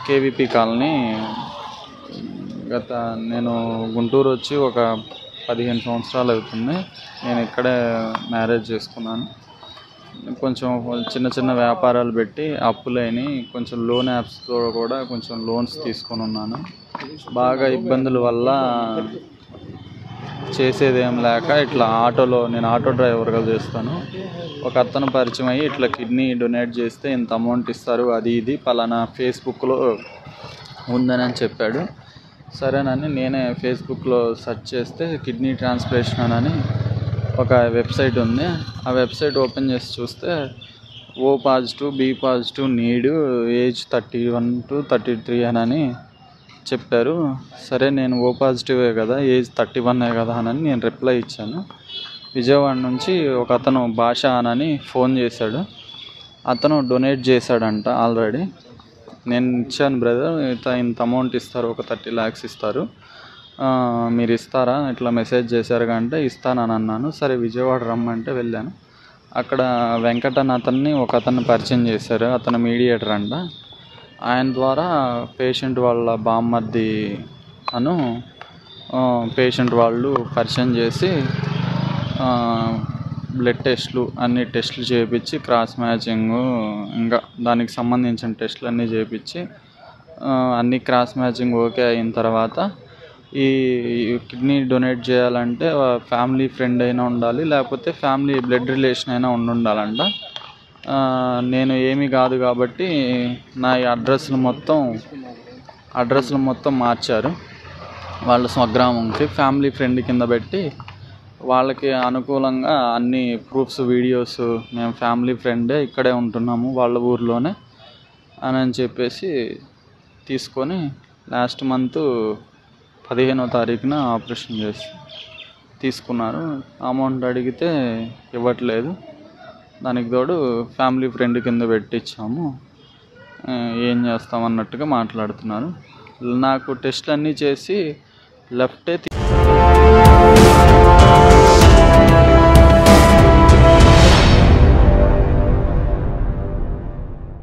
KVP colony. నేను గుంటూరు వచ్చి ఒక 15 సంవత్సరాలు అవుతుంది. నేను ఇక్కడే మ్యారేజ్ చేసుకున్నాను. కొంచెం చిన్న చిన్న వ్యాపారాలు పెట్టి అప్పులైనవి, కొంచెం లోన్ యాప్స్తో కూడా కొంచెం లోన్స్ తీసుకొని ఉన్నాను. బాగా ఇబ్బందుల వల్ల చేసేదేం లేక ఇట్లా నేను ఆటో డ్రైవర్గా చేస్తాను. ఒక అతను పరిచయం అయ్యి ఇట్లా కిడ్నీ డొనేట్ చేస్తే ఇంత అమౌంట్ ఇస్తారు, అది ఇది పలానా ఫేస్బుక్లో ఉందని చెప్పాడు. సరేనని నేనే ఫేస్బుక్లో సెర్చ్ చేస్తే కిడ్నీ ట్రాన్స్ప్లాంటేషన్ అని ఒక వెబ్సైట్ ఉంది. ఆ వెబ్సైట్ ఓపెన్ చేసి చూస్తే O positive, B positive need, age 31 to 33 అని చెప్పారు. సరే నేను O పాజిటివే కదా, ఏజ్ 31 కదా అని నేను రిప్లై ఇచ్చాను. విజయవాడ నుంచి ఒక అతను భాష అని ఫోన్ చేశాడు. అతను డొనేట్ చేశాడంట ఆల్రెడీ. నేను ఇచ్చాను, బ్రదర్ ఇంత అమౌంట్ ఇస్తారు, ఒక 30 lakhs ఇస్తారు, మీరు ఇస్తారా, ఇట్లా మెసేజ్ చేశారు అంటే ఇస్తానని అన్నాను. సరే విజయవాడ రమ్మంటే వెళ్ళాను. అక్కడ వెంకట్ అని ఒక అతన్ని పరిచయం చేశారు. అతను మీడియేటర్ అంట. ఆయన ద్వారా పేషెంట్ వాళ్ళ బామ్మర్ది పేషెంట్ వాళ్ళు పరిచయం చేసి బ్లడ్ టెస్ట్లు అన్ని టెస్టులు చేయించి, క్రాస్ మ్యాచింగ్ ఇంకా దానికి సంబంధించిన టెస్టులు అన్నీ చేయించి అన్ని క్రాస్ మ్యాచింగ్ ఓకే అయిన తర్వాత ఈ కిడ్నీ డొనేట్ చేయాలంటే ఫ్యామిలీ ఫ్రెండ్ అయినా ఉండాలి, లేకపోతే ఫ్యామిలీ బ్లడ్ రిలేషన్ అయినా ఉండాలంట. నేను ఏమీ కాదు కాబట్టి నా అడ్రస్లు మొత్తం మార్చారు. వాళ్ళ స్వగ్రామంకి ఫ్యామిలీ ఫ్రెండ్ కింద పెట్టి వాళ్ళకి అనుకూలంగా అన్ని ప్రూఫ్స్, వీడియోస్, మేము ఫ్యామిలీ ఫ్రెండే ఇక్కడే ఉంటున్నాము వాళ్ళ ఊర్లోనే అని చెప్పేసి తీసుకొని లాస్ట్ మంత్ 15వ తారీఖున ఆపరేషన్ చేసి తీసుకున్నారు. అమౌంట్ అడిగితే ఇవ్వట్లేదు. దానికి తోడు ఫ్యామిలీ ఫ్రెండ్ కింద పెట్టించాము, ఏం చేస్తామన్నట్టుగా మాట్లాడుతున్నారు. నాకు టెస్ట్లు అన్నీ చేసి లెఫ్టే